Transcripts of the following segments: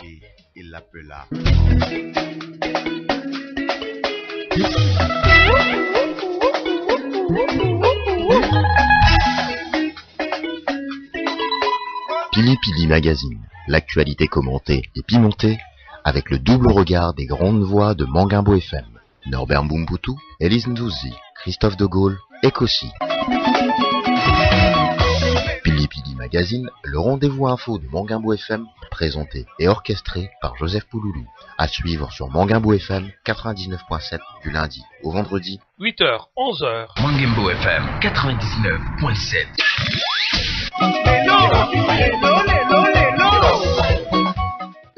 et il l'appela. Pili Pili Magazine, l'actualité commentée et pimentée avec le double regard des grandes voix de Manguimbo FM. Norbert Mbumbutu, Elise Ndouzi, Christophe de Gaulle et Kossi. Pili Pili Magazine, le rendez-vous info de Manguimbo FM, présenté et orchestré par Joseph Pouloulou. À suivre sur Manguimbo FM 99.7 du lundi au vendredi. 8h, 11h. Manguimbo FM 99.7.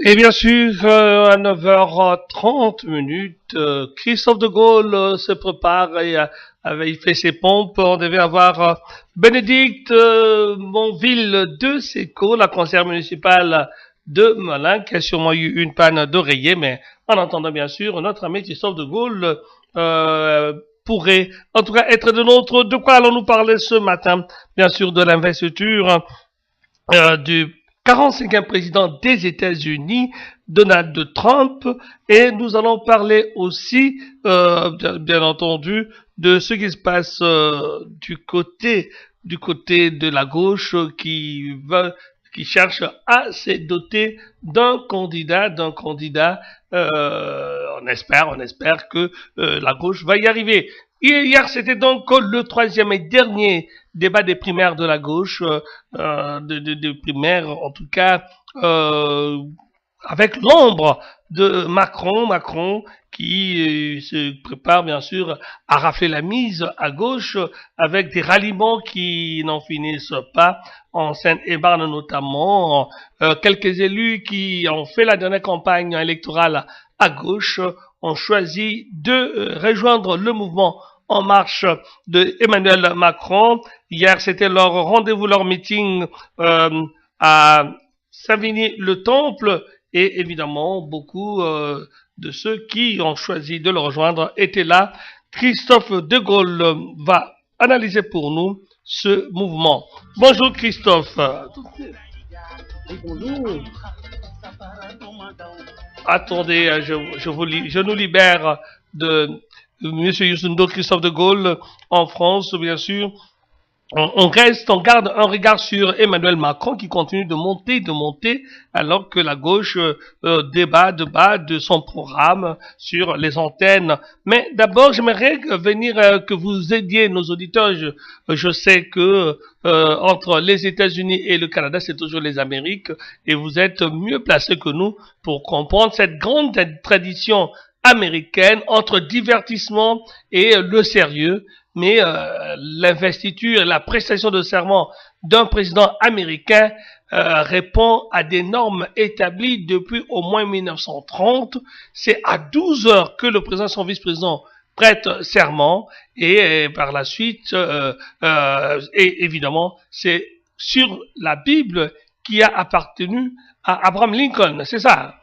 Et bien sûr, à 9h30, Christophe de Gaulle se prépare et il fait ses pompes. On devait avoir Bénédicte Monville de Seco, la conseillère municipale de Melun, qui a sûrement eu une panne d'oreiller, mais en attendant bien sûr, notre ami Christophe de Gaulle pourrait en tout cas être de notre. De quoi allons-nous parler ce matin? Bien sûr de l'investiture du 45e président des États-Unis, Donald Trump, et nous allons parler aussi, bien entendu, de ce qui se passe du côté de la gauche qui cherche à se doter d'un candidat. On espère que la gauche va y arriver. Hier, c'était donc le troisième et dernier débat des primaires de la gauche, des primaires, en tout cas, avec l'ombre de Macron qui se prépare bien sûr à rafler la mise à gauche avec des ralliements qui n'en finissent pas, en Seine-et-Marne notamment, quelques élus qui ont fait la dernière campagne électorale à gauche ont choisi de rejoindre le mouvement En Marche de Emmanuel Macron. Hier, c'était leur rendez-vous, leur meeting à Savigny-le-Temple, et évidemment, beaucoup de ceux qui ont choisi de le rejoindre étaient là. Christophe de Gaulle va analyser pour nous ce mouvement. Bonjour Christophe. Oui, bonjour. Attendez, je nous libère de Monsieur Youssoundo Christophe de Gaulle en France, bien sûr. On garde un regard sur Emmanuel Macron qui continue de monter, alors que la gauche débat de son programme sur les antennes. Mais d'abord, j'aimerais que vous aidiez nos auditeurs. Je sais que entre les États-Unis et le Canada, c'est toujours les Amériques, et vous êtes mieux placés que nous pour comprendre cette grande tradition américaine entre divertissement et le sérieux. Mais l'investiture, la prestation de serment d'un président américain répond à des normes établies depuis au moins 1930. C'est à 12 heures que le président et son vice-président prêtent serment, et par la suite, et évidemment, c'est sur la Bible qui a appartenu à Abraham Lincoln, c'est ça?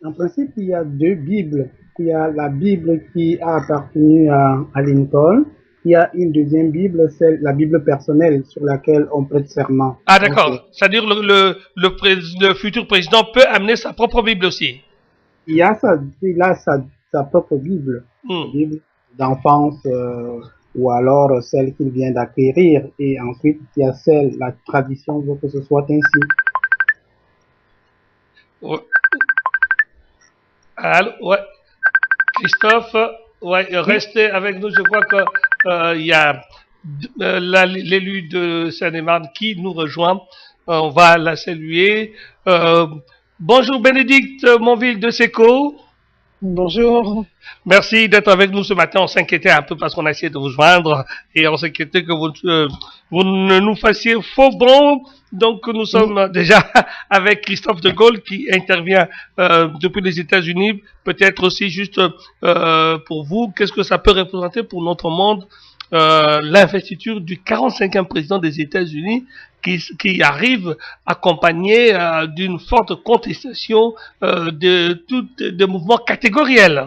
En principe, il y a deux Bibles. Il y a la Bible qui a appartenu à Lincoln. Il y a une deuxième Bible, c'est la Bible personnelle sur laquelle on prête serment. Ah d'accord, c'est-à-dire le futur président peut amener sa propre Bible aussi. Il a sa propre Bible, Bible d'enfance, ou alors celle qu'il vient d'acquérir. Et ensuite, il y a la tradition veut que ce soit ainsi. Ouais. Allô, ouais. Christophe, ouais, restez avec nous. Je crois que il y a l'élu de Seine-et-Marne qui nous rejoint. On va la saluer. Bonjour Bénédicte Monville de Seco. Bonjour. Merci d'être avec nous ce matin. On s'inquiétait un peu parce qu'on a essayé de vous joindre et on s'inquiétait que vous ne nous fassiez faux bond. Donc nous sommes déjà avec Christophe de Gaulle qui intervient depuis les États-Unis. Peut-être aussi juste pour vous, qu'est-ce que ça peut représenter pour notre monde, l'investiture du 45e président des États-Unis qui arrive accompagné d'une forte contestation de mouvements catégoriels.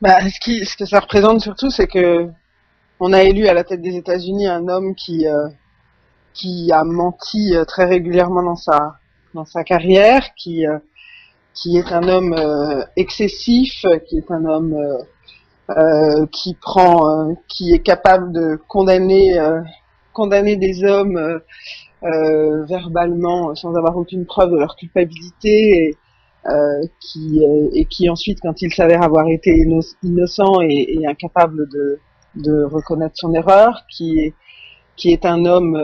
Ce que ça représente surtout, c'est que on a élu à la tête des États-Unis un homme qui a menti très régulièrement sa carrière, qui est un homme excessif, qui est un homme qui est capable de condamner des hommes verbalement sans avoir aucune preuve de leur culpabilité, et qui ensuite, quand il s'avère avoir été innocent, est incapable de reconnaître son erreur, qui est un homme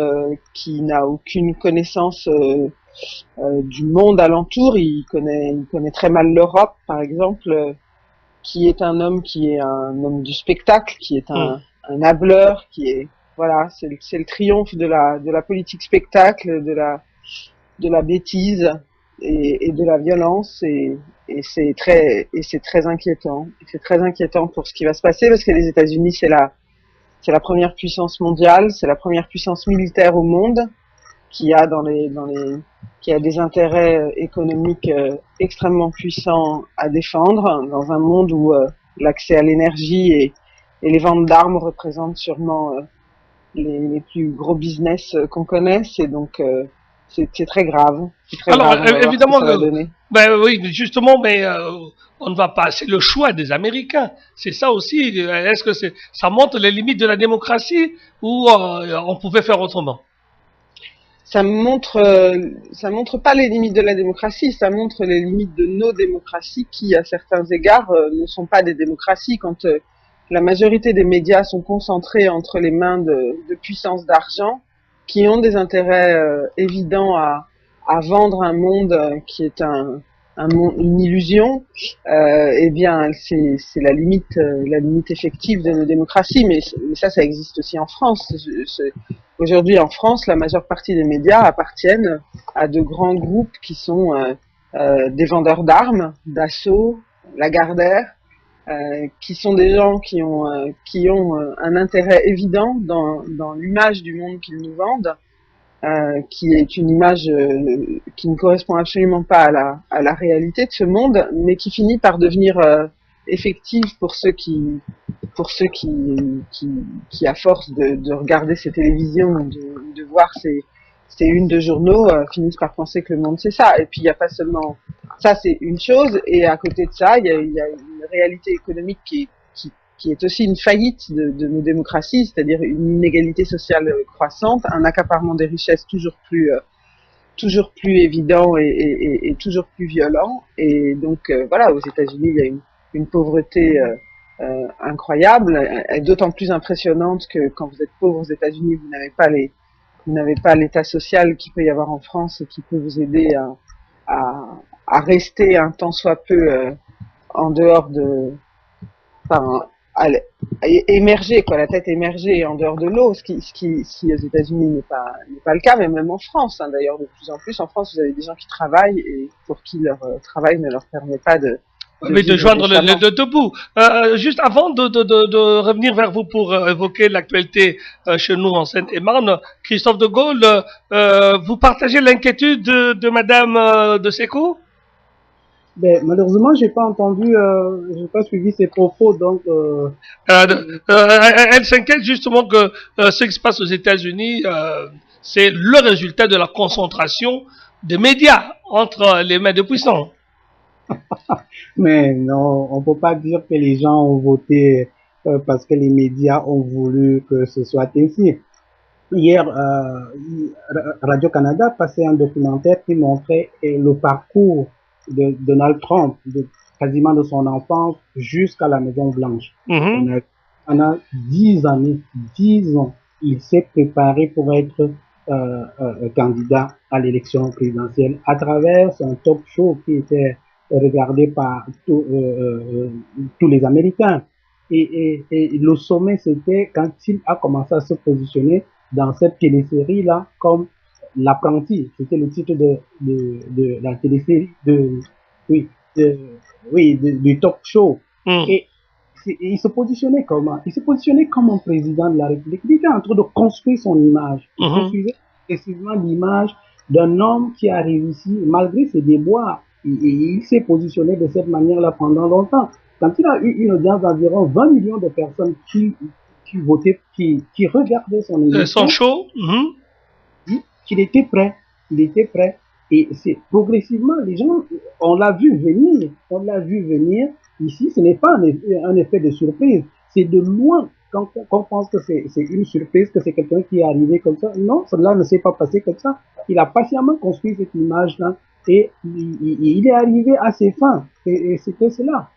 qui n'a aucune connaissance du monde alentour. Il connaît très mal l'Europe, par exemple, qui est un homme du spectacle, qui est un hâbleur, voilà, c'est le triomphe de la politique spectacle, de la bêtise et de la violence, et c'est très inquiétant. C'est très inquiétant pour ce qui va se passer, parce que les États-Unis, c'est la première puissance mondiale, c'est la première puissance militaire au monde, qui a qui a des intérêts économiques extrêmement puissants à défendre, dans un monde où l'accès à l'énergie et les ventes d'armes représentent sûrement les plus gros business qu'on connaisse, et donc c'est très grave. Alors, évidemment, oui, justement, mais on ne va pas. C'est le choix des Américains. C'est ça aussi. Est-ce que ça montre les limites de la démocratie, ou on pouvait faire autrement? Ça montre pas les limites de la démocratie, ça montre les limites de nos démocraties, qui, à certains égards, ne sont pas des démocraties. Quand la majorité des médias sont concentrés entre les mains de puissances d'argent, qui ont des intérêts évidents à vendre un monde qui est une illusion, eh bien, c'est la limite effective de nos démocraties. Mais ça existe aussi en France. Aujourd'hui, en France, la majeure partie des médias appartiennent à de grands groupes qui sont des vendeurs d'armes, Dassault, Lagardère, qui sont des gens qui ont un intérêt évident dans l'image du monde qu'ils nous vendent, qui est une image qui ne correspond absolument pas à la réalité de ce monde, mais qui finit par devenir effective pour ceux qui à force de regarder ces télévisions, de voir ces unes de journaux, finissent par penser que le monde c'est ça. Et puis il n'y a pas seulement ça, c'est une chose, et à côté de ça, il y a une réalité économique qui est aussi une faillite de nos démocraties, c'est-à-dire une inégalité sociale croissante, un accaparement des richesses toujours plus évident et toujours plus violent. Et donc voilà, aux États-Unis, il y a une pauvreté incroyable, d'autant plus impressionnante que quand vous êtes pauvre aux États-Unis, vous n'avez pas l'état social qu'il peut y avoir en France, et qui peut vous aider à rester un tant soit peu en dehors émerger, quoi, la tête émergée en dehors de l'eau, ce qui aux États-Unis n'est pas le cas, mais même en France, hein, d'ailleurs, de plus en plus. En France, vous avez des gens qui travaillent, et pour qui leur travail ne leur permet pas de joindre les deux bouts. Juste avant de revenir vers vous pour évoquer l'actualité chez nous en Seine-et-Marne, Christophe de Gaulle, vous partagez l'inquiétude de Madame de Sékou? Malheureusement, j'ai pas suivi ses propos, donc. Elle s'inquiète justement que ce qui se passe aux États-Unis, c'est le résultat de la concentration des médias entre les mains de puissants. Mais non, on peut pas dire que les gens ont voté parce que les médias ont voulu que ce soit ainsi. Hier, Radio Canada passait un documentaire qui montrait le parcours de Donald Trump, quasiment de son enfance jusqu'à la Maison Blanche. Pendant 10 années, 10 ans, il s'est préparé pour être candidat à l'élection présidentielle à travers son talk show qui était regardé par tous les Américains. Et le sommet, c'était quand il a commencé à se positionner dans cette télésérie-là comme l'apprenti. C'était le titre de la télésérie du talk show. Et il se positionnait comment? Il se positionnait comme un président de la République. Il était en train de construire son image. Il construisait précisément l'image d'un homme qui a réussi, malgré ses déboires. Il s'est positionné de cette manière-là pendant longtemps. Quand il a eu une audience d'environ 20 millions de personnes qui votaient, qui regardaient son émission, son show, il était prêt. Il était prêt Et c'est progressivement, les gens, on l'a vu venir. Ici, ce n'est pas un effet de surprise, c'est de loin. Quand on pense que c'est une surprise, que c'est quelqu'un qui est arrivé comme ça, non, cela ne s'est pas passé comme ça. Il a patiemment construit cette image-là et il est arrivé à ses fins. Et c'était cela.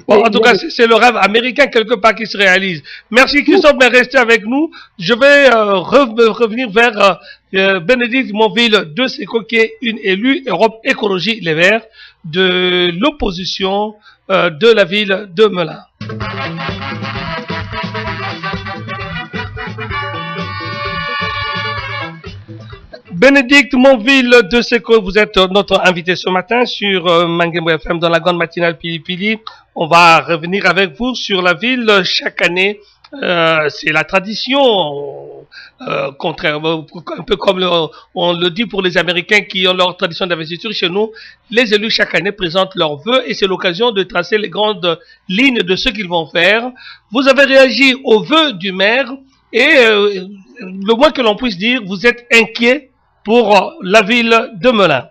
Bon, en tout cas, c'est le rêve américain quelque part qui se réalise. Merci Christophe de rester avec nous. Je vais revenir vers Bénédicte Monville de Seco, qui est une élue Europe Écologie Les Verts de l'opposition de la ville de Melun. Bénédicte Monville de Seco, vous êtes notre invité ce matin sur Mangembo FM dans la grande matinale Pili Pili. On va revenir avec vous sur la ville chaque année. C'est la tradition, contraire, un peu comme on le dit pour les Américains qui ont leur tradition d'investiture. Chez nous, les élus chaque année présentent leurs vœux et c'est l'occasion de tracer les grandes lignes de ce qu'ils vont faire. Vous avez réagi aux vœux du maire et le moins que l'on puisse dire, vous êtes inquiet pour la ville de Melun.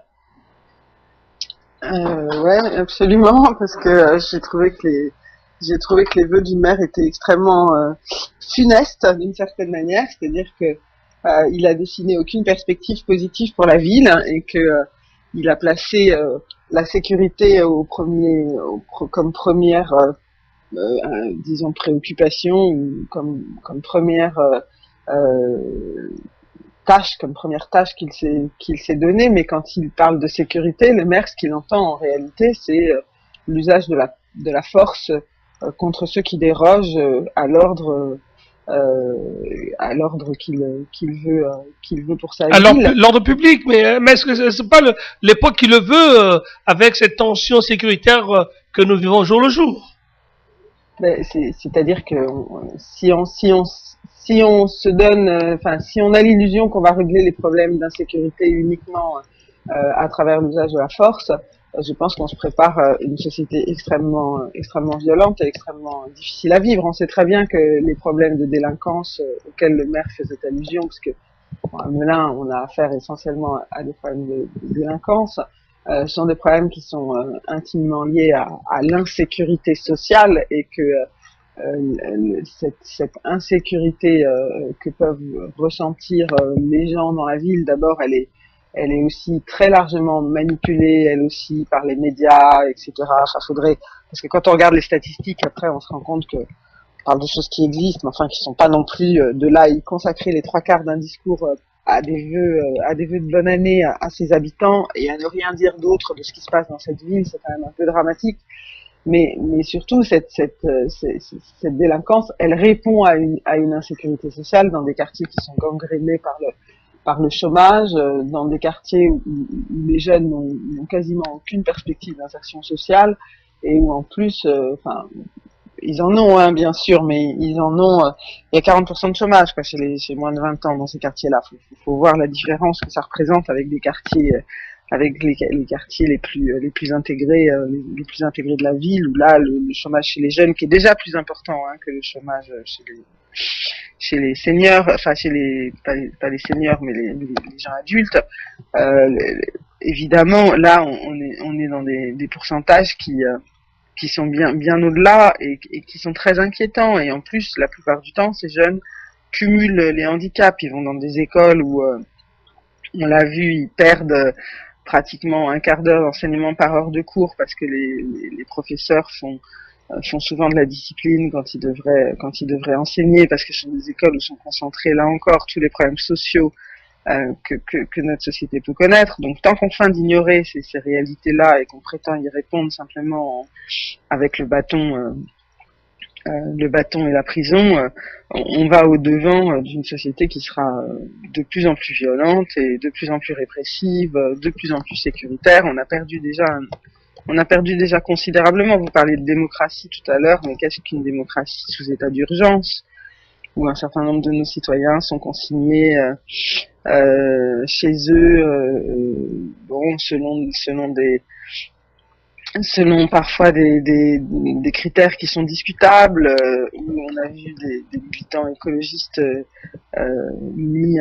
Ouais, absolument, parce que j'ai trouvé que les vœux du maire étaient extrêmement funestes d'une certaine manière, c'est-à-dire que il a dessiné aucune perspective positive pour la ville et que il a placé la sécurité comme première disons préoccupation ou comme première première tâche qu'il s'est donnée, mais quand il parle de sécurité, le maire, ce qu'il entend en réalité, c'est l'usage de la force contre ceux qui dérogent à l'ordre qu'il veut pour sa ville. Alors l'ordre public, mais est-ce que c'est pas l'époque qui le veut avec cette tension sécuritaire que nous vivons jour le jour? C'est-à-dire que si on se donne, si on a l'illusion qu'on va régler les problèmes d'insécurité uniquement à travers l'usage de la force, je pense qu'on se prépare une société extrêmement violente et extrêmement difficile à vivre. On sait très bien que les problèmes de délinquance auxquels le maire faisait allusion, parce que à Melun, on a affaire essentiellement à des problèmes de délinquance, sont des problèmes qui sont intimement liés à l'insécurité sociale et que cette insécurité que peuvent ressentir les gens dans la ville, d'abord, elle est aussi très largement manipulée, elle aussi par les médias, etc. Parce que quand on regarde les statistiques, après, on se rend compte que on parle de choses qui existent, mais enfin qui sont pas non plus de là à y consacrer les 3/4 d'un discours à des vœux de bonne année à ses habitants et à ne rien dire d'autre de ce qui se passe dans cette ville, c'est quand même un peu dramatique. Mais surtout cette délinquance, elle répond à une insécurité sociale dans des quartiers qui sont gangrénés par le chômage, dans des quartiers où les jeunes n'ont quasiment aucune perspective d'insertion sociale et où en plus, ils en ont, hein, bien sûr, mais ils en ont. Il y a 40% de chômage, quoi, chez moins de 20 ans dans ces quartiers-là. Faut voir la différence que ça représente avec des quartiers, avec les quartiers les plus intégrés, les plus intégrés de la ville, où là le chômage chez les jeunes, qui est déjà plus important que le chômage chez les seniors, enfin pas les seniors, mais les gens adultes. Évidemment, là, on est dans des pourcentages qui sont bien au-delà et qui sont très inquiétants. Et en plus, la plupart du temps, ces jeunes cumulent les handicaps. Ils vont dans des écoles où, on l'a vu, ils perdent pratiquement un quart d'heure d'enseignement par heure de cours parce que les professeurs font souvent de la discipline quand ils devraient enseigner, parce que ce sont des écoles où sont concentrés, là encore, tous les problèmes sociaux que notre société peut connaître. Donc tant qu'on feint d'ignorer ces réalités-là et qu'on prétend y répondre simplement avec le bâton et la prison, on va au-devant d'une société qui sera de plus en plus violente et de plus en plus répressive, de plus en plus sécuritaire. On a perdu déjà considérablement. Vous parlez de démocratie tout à l'heure, mais qu'est-ce qu'une démocratie sous état d'urgence, où un certain nombre de nos citoyens sont consignés chez eux, selon selon parfois des critères qui sont discutables, où on a vu des militants écologistes mis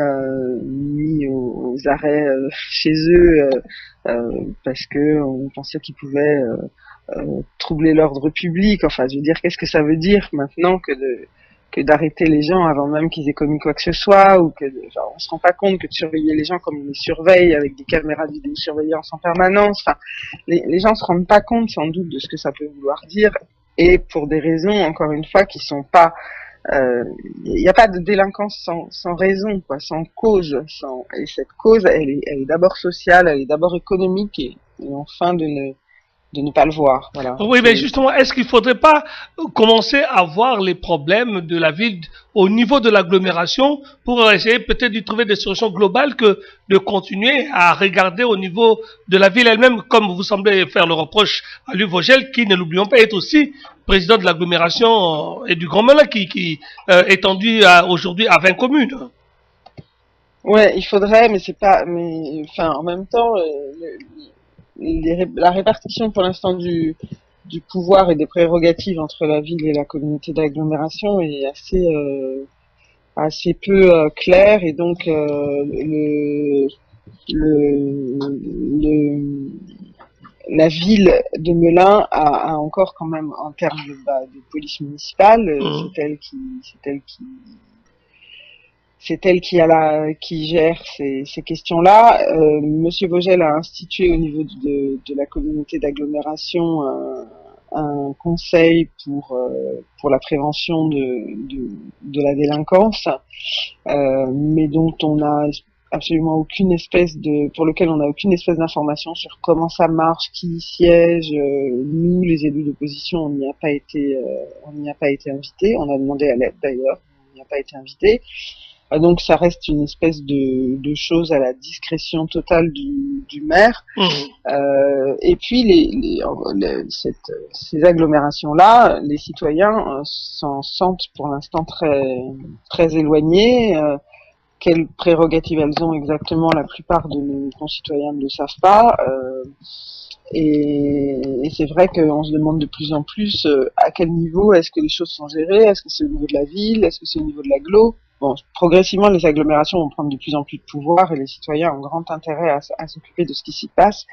aux arrêts chez eux parce que on pensait qu'ils pouvaient troubler l'ordre public. Enfin, je veux dire, qu'est-ce que ça veut dire maintenant que d'arrêter les gens avant même qu'ils aient commis quoi que ce soit, ou que genre, on se rend pas compte que de surveiller les gens comme on les surveille avec des caméras de vidéosurveillance en permanence. Enfin, les gens se rendent pas compte sans doute de ce que ça peut vouloir dire, et pour des raisons, encore une fois, qui sont pas il n'y a pas de délinquance sans raison, quoi, sans cause, et cette cause, elle est d'abord sociale, elle est d'abord économique, et enfin de ne pas le voir. Voilà. Oui, mais justement, est-ce qu'il ne faudrait pas commencer à voir les problèmes de la ville au niveau de l'agglomération pour essayer peut-être de trouver des solutions globales que de continuer à regarder au niveau de la ville elle-même, comme vous semblez faire le reproche à Louis Vogel, qui, ne l'oublions pas, est aussi président de l'agglomération et du Grand Melun, qui est étendu aujourd'hui à 20 communes. Ouais, il faudrait, mais c'est pas, mais enfin, en même temps, la répartition pour l'instant du pouvoir et des prérogatives entre la ville et la communauté d'agglomération est assez peu claire, et donc la ville de Melun a encore quand même, en termes de police municipale, c'est elle qui gère ces questions-là. Monsieur Vogel a institué au niveau de la communauté d'agglomération un conseil pour la prévention de la délinquance, mais dont on a absolument pour lequel on n'a aucune espèce d'information sur comment ça marche, qui y siège. Nous, les élus d'opposition, on n'y a pas été invités. On a demandé à l'aide d'ailleurs, on n'y a pas été invités. Donc ça reste une espèce de chose à la discrétion totale du maire. Et puis ces agglomérations-là, les citoyens s'en sentent pour l'instant très éloignés. Quelles prérogatives elles ont exactement, la plupart de nos concitoyens ne le savent pas. Et c'est vrai qu'on se demande de plus en plus à quel niveau est-ce que les choses sont gérées. Est-ce que c'est au niveau de la ville? Est-ce que c'est au niveau de l'agglo? Bon, progressivement, les agglomérations vont prendre de plus en plus de pouvoir, et les citoyens ont grand intérêt à s'occuper de ce qui s'y passe.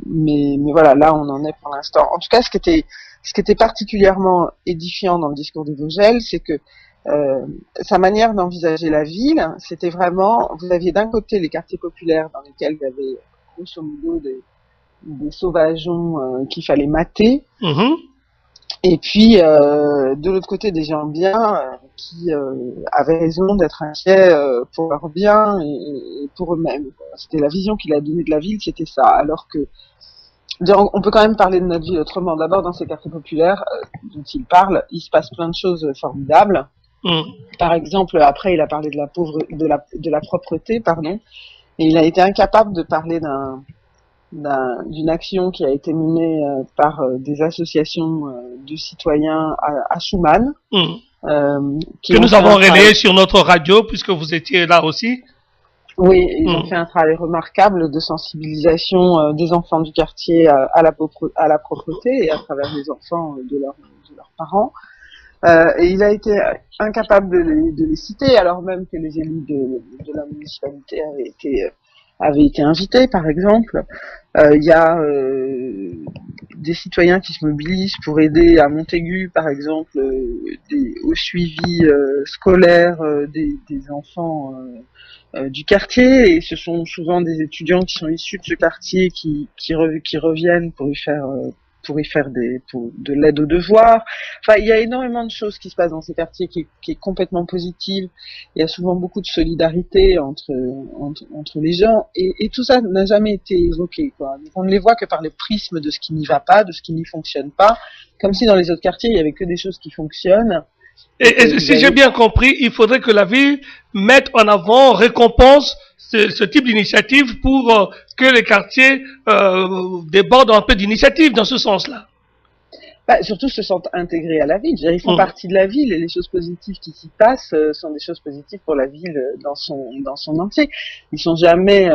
Mais voilà, là, on en est pour l'instant. En tout cas, ce qui était particulièrement édifiant dans le discours de Vogel, c'est que sa manière d'envisager la ville, c'était vraiment, vous aviez d'un côté les quartiers populaires dans lesquels il y avait grosso modo des sauvageons qu'il fallait mater, et puis de l'autre côté des gens bien qui avaient raison d'être inquiets pour leurs biens et pour eux-mêmes. C'était la vision qu'il a donnée de la ville, c'était ça. Alors que on peut quand même parler de notre ville autrement. D'abord, dans ces quartiers populaires dont il parle, il se passe plein de choses formidables. Par exemple, après, il a parlé de la propreté, pardon, et il a été incapable de parler d'une action qui a été menée par des associations de citoyens à Schuman. Que nous avons relayé sur notre radio, puisque vous étiez là aussi. Oui, ils ont fait un travail remarquable de sensibilisation des enfants du quartier à la propreté, et à travers les enfants de leurs parents. Et il a été incapable de les citer, alors même que les élus de la municipalité avaient été invités, par exemple. Il y a des citoyens qui se mobilisent pour aider à Montaigu, par exemple, au suivi scolaire des enfants du quartier, et ce sont souvent des étudiants qui sont issus de ce quartier qui reviennent pour y faire de l'aide aux devoirs. Enfin, il y a énormément de choses qui se passent dans ces quartiers qui est complètement positive. Il y a souvent beaucoup de solidarité entre les gens, et tout ça n'a jamais été évoqué, quoi. Donc on ne les voit que par le prisme de ce qui n'y va pas, de ce qui n'y fonctionne pas, comme si dans les autres quartiers il y avait que des choses qui fonctionnent. Et si j'ai bien compris, il faudrait que la ville mette en avant, récompense ce type d'initiative pour que les quartiers débordent un peu d'initiative dans ce sens-là. Surtout se sentent intégrés à la ville. Ils font partie de la ville, et les choses positives qui s'y passent sont des choses positives pour la ville dans son entier. Ils sont jamais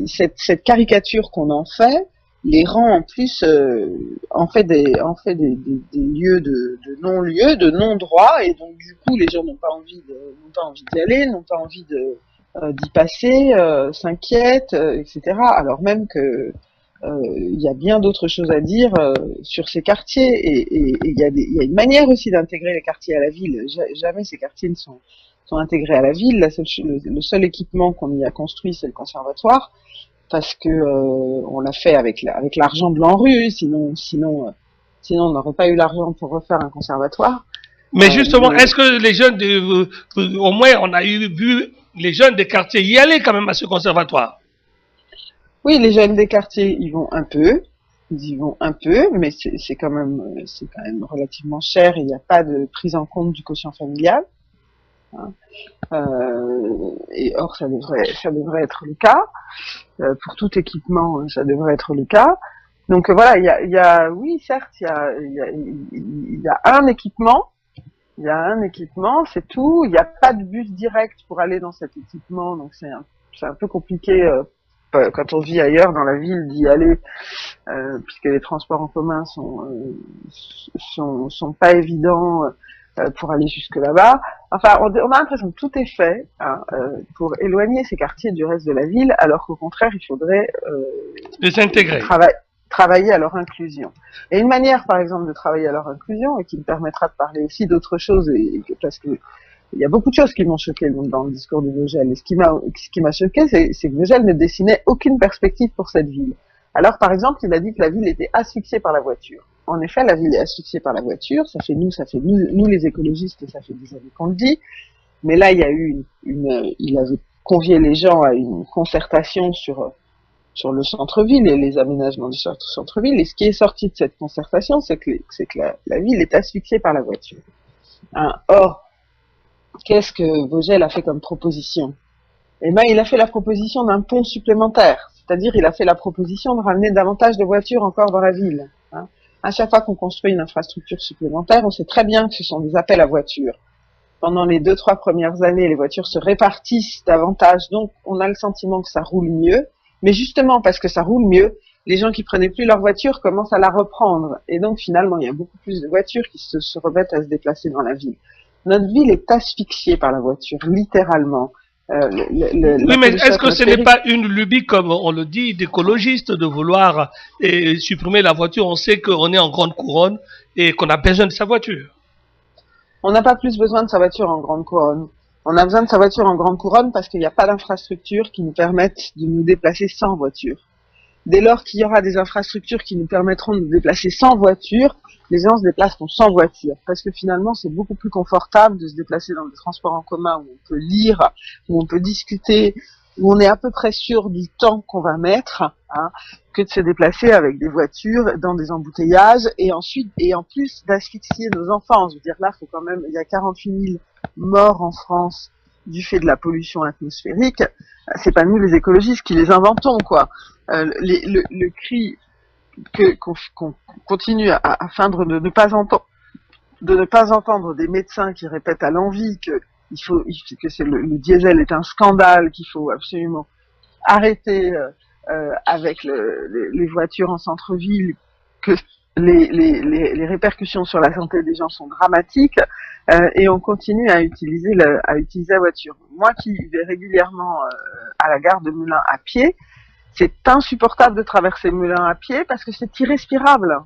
cette caricature qu'on en fait. les rend en plus en fait des lieux de non-lieux, de non-droit, et donc du coup les gens n'ont pas envie d'y aller, n'ont pas envie d'y passer, s'inquiètent, etc. Alors même que il y a bien d'autres choses à dire sur ces quartiers, et il y a une manière aussi d'intégrer les quartiers à la ville. Jamais ces quartiers ne sont intégrés à la ville. Le seul équipement qu'on y a construit, c'est le conservatoire, parce que on l'a fait avec l'argent de l'ANRU, sinon on n'aurait pas eu l'argent pour refaire un conservatoire. Mais justement, est-ce que les jeunes, au moins on a vu les jeunes des quartiers y aller quand même à ce conservatoire? Oui, les jeunes des quartiers y vont un peu, mais c'est quand même relativement cher, et il n'y a pas de prise en compte du quotient familial. Hein. Et or ça devrait être le cas. Pour tout équipement, ça devrait être le cas. Donc voilà, oui, certes, il y a un équipement, c'est tout. Il n'y a pas de bus direct pour aller dans cet équipement, donc c'est un peu compliqué quand on vit ailleurs dans la ville d'y aller, puisque les transports en commun sont pas évidents pour aller jusque là-bas. Enfin, on a l'impression que tout est fait pour éloigner ces quartiers du reste de la ville, alors qu'au contraire, il faudrait les intégrer. Travailler à leur inclusion. Et une manière, par exemple, de travailler à leur inclusion, et qui me permettra de parler aussi d'autres choses, parce que il y a beaucoup de choses qui m'ont choqué dans le discours de Vogel. Et ce qui m'a choqué, c'est que Vogel ne dessinait aucune perspective pour cette ville. Alors, par exemple, il a dit que la ville était asphyxiée par la voiture. En effet, la ville est asphyxiée par la voiture. Ça fait nous les écologistes, ça fait des années qu'on le dit. Mais là, il y a eu il avait convié les gens à une concertation sur le centre-ville et les aménagements du centre-ville. Et ce qui est sorti de cette concertation, c'est que la ville est asphyxiée par la voiture. Or, qu'est-ce que Vogel a fait comme proposition? Eh ben, il a fait la proposition d'un pont supplémentaire. C'est-à-dire, il a fait la proposition de ramener davantage de voitures encore dans la ville. À chaque fois qu'on construit une infrastructure supplémentaire, on sait très bien que ce sont des appels à voitures. Pendant les 2-3 premières années, les voitures se répartissent davantage, donc on a le sentiment que ça roule mieux. Mais justement, parce que ça roule mieux, les gens qui prenaient plus leur voiture commencent à la reprendre. Et donc, finalement, il y a beaucoup plus de voitures qui se remettent à se déplacer dans la ville. Notre ville est asphyxiée par la voiture, littéralement. Oui, mais est-ce que ce n'est pas une lubie, comme on le dit, d'écologistes, de vouloir supprimer la voiture? On sait qu'on est en grande couronne et qu'on a besoin de sa voiture. On n'a pas plus besoin de sa voiture en grande couronne. On a besoin de sa voiture en grande couronne parce qu'il n'y a pas d'infrastructures qui nous permettent de nous déplacer sans voiture. Dès lors qu'il y aura des infrastructures qui nous permettront de nous déplacer sans voiture, les gens se déplaceront sans voiture. Parce que finalement, c'est beaucoup plus confortable de se déplacer dans des transports en commun où on peut lire, où on peut discuter, où on est à peu près sûr du temps qu'on va mettre, que de se déplacer avec des voitures dans des embouteillages, et en plus d'asphyxier nos enfants. Je veux dire, là, il y a 48 000 morts en France du fait de la pollution atmosphérique. C'est pas nous les écologistes qui les inventons, quoi. Le cri qu'on continue à feindre de ne pas entendre des médecins qui répètent à l'envi que le diesel est un scandale, qu'il faut absolument arrêter avec les voitures en centre-ville, que les répercussions sur la santé des gens sont dramatiques, et on continue à utiliser la voiture. Moi qui vais régulièrement à la gare de Melun à pied, c'est insupportable de traverser Melun à pied parce que c'est irrespirable.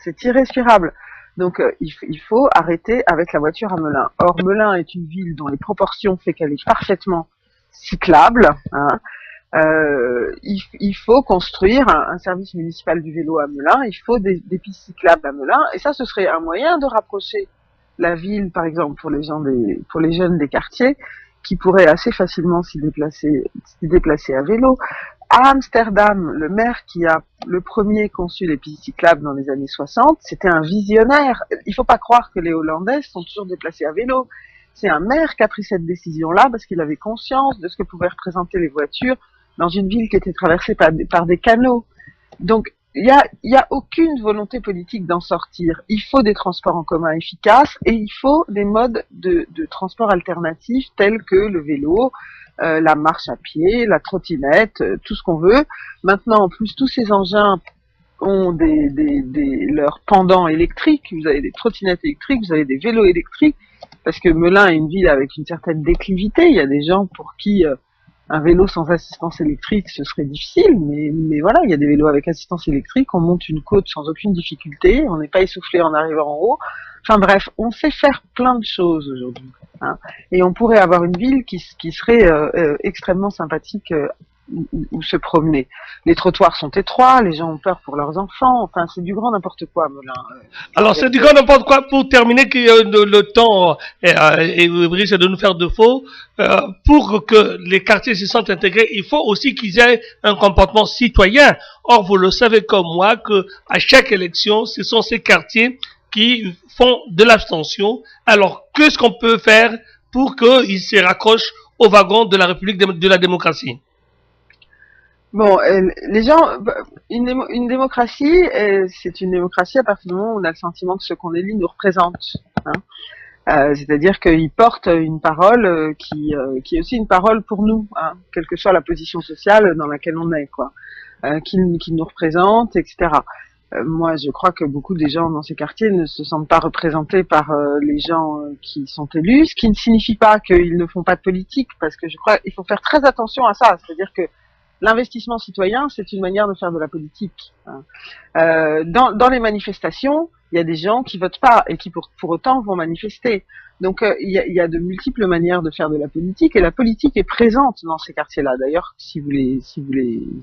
C'est irrespirable. Donc il faut arrêter avec la voiture à Melun. Or, Melun est une ville dont les proportions fait qu'elle est parfaitement cyclable. Il faut construire un service municipal du vélo à Melun. Il faut des pistes cyclables à Melun. Et ça, ce serait un moyen de rapprocher la ville, par exemple, pour les jeunes des quartiers, qui pourraient assez facilement s'y déplacer à vélo. À Amsterdam, le maire qui a le premier conçu les pistes cyclables dans les années 60, c'était un visionnaire. Il faut pas croire que les Hollandais sont toujours déplacés à vélo. C'est un maire qui a pris cette décision-là parce qu'il avait conscience de ce que pouvaient représenter les voitures dans une ville qui était traversée par des canaux. Donc, il y a aucune volonté politique d'en sortir. Il faut des transports en commun efficaces et il faut des modes de transport alternatifs tels que le vélo, la marche à pied, la trottinette, tout ce qu'on veut. Maintenant, en plus, tous ces engins ont leurs pendants électriques, vous avez des trottinettes électriques, vous avez des vélos électriques, parce que Melun est une ville avec une certaine déclivité. Il y a des gens pour qui un vélo sans assistance électrique, ce serait difficile, mais voilà, il y a des vélos avec assistance électrique, on monte une côte sans aucune difficulté, on n'est pas essoufflé en arrivant en haut. Enfin bref, on sait faire plein de choses aujourd'hui, hein, et on pourrait avoir une ville qui serait extrêmement sympathique où se promener. Les trottoirs sont étroits, les gens ont peur pour leurs enfants, enfin c'est du grand n'importe quoi, Melun. Alors c'est du grand n'importe quoi. Pour terminer, que le temps risque de nous faire de faux, pour que les quartiers se sentent intégrés, il faut aussi qu'ils aient un comportement citoyen. Or, vous le savez comme moi que à chaque élection, ce sont ces quartiers qui font de l'abstention. Alors, qu'est-ce qu'on peut faire pour qu'ils se raccrochent au wagon de la République de la démocratie? Bon, les gens, une démocratie, c'est une démocratie à partir du moment où on a le sentiment que ce qu'on élit nous représente. Hein. C'est-à-dire qu'ils portent une parole qui est aussi une parole pour nous, hein, quelle que soit la position sociale dans laquelle on est, quoi, qui nous représente, etc. Moi, je crois que beaucoup des gens dans ces quartiers ne se sentent pas représentés par les gens qui sont élus, ce qui ne signifie pas qu'ils ne font pas de politique, parce que je crois qu'il faut faire très attention à ça. C'est-à-dire que l'investissement citoyen, c'est une manière de faire de la politique. Hein. Dans les manifestations, il y a des gens qui votent pas et qui pour autant vont manifester. Donc il y a de multiples manières de faire de la politique, et la politique est présente dans ces quartiers-là. D'ailleurs, si vous les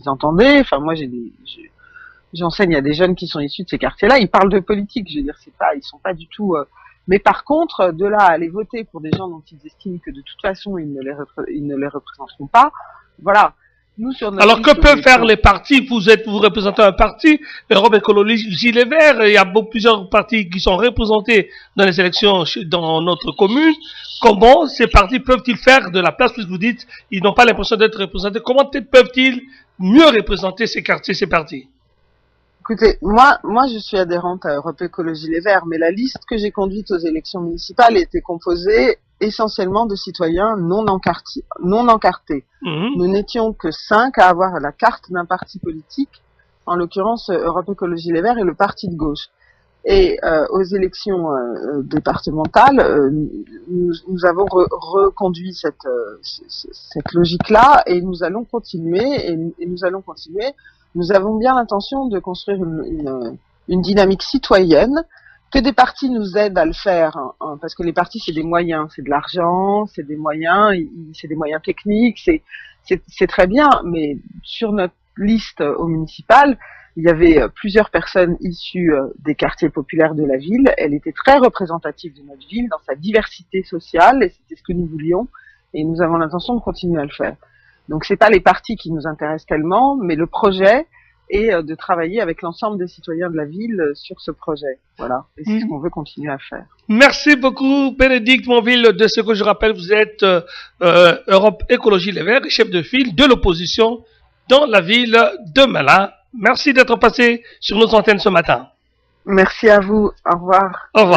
entendez, enfin moi j'enseigne à des jeunes qui sont issus de ces quartiers-là, ils parlent de politique. Je veux dire, ils sont pas du tout. Mais par contre, de là à aller voter pour des gens dont ils estiment que de toute façon ils ne les représenteront pas, voilà. Nous, sur notre alors que peuvent faire les partis? Vous représentez un parti, Europe Écologie Les Verts. Il y a plusieurs partis qui sont représentés dans les élections dans notre commune. Comment ces partis peuvent-ils faire de la place, puisque vous dites ils n'ont pas l'impression d'être représentés? Comment peuvent-ils mieux représenter ces quartiers, ces partis? Écoutez, moi, je suis adhérente à Europe Écologie Les Verts, mais la liste que j'ai conduite aux élections municipales était composée essentiellement de citoyens non encartés. Nous n'étions que 5 à avoir la carte d'un parti politique, en l'occurrence Europe Écologie Les Verts et le parti de gauche. Et aux élections départementales, nous avons reconduit cette logique-là, et nous allons continuer, et nous allons continuer. Nous avons bien l'intention de construire une dynamique citoyenne, que des partis nous aident à le faire, hein, parce que les partis c'est des moyens, c'est de l'argent, c'est des moyens techniques, c'est très bien, mais sur notre liste au municipal, il y avait plusieurs personnes issues des quartiers populaires de la ville. Elle était très représentative de notre ville dans sa diversité sociale, et c'était ce que nous voulions, et nous avons l'intention de continuer à le faire. Donc c'est pas les partis qui nous intéressent tellement, mais le projet, et de travailler avec l'ensemble des citoyens de la ville sur ce projet. Voilà. Et c'est ce qu'on veut continuer à faire. Merci beaucoup, Bénédicte Monville. De ce que je rappelle, vous êtes Europe Écologie Les Verts, chef de file de l'opposition dans la ville de Melun. Merci d'être passé sur nos antennes ce matin. Merci à vous. Au revoir. Au revoir.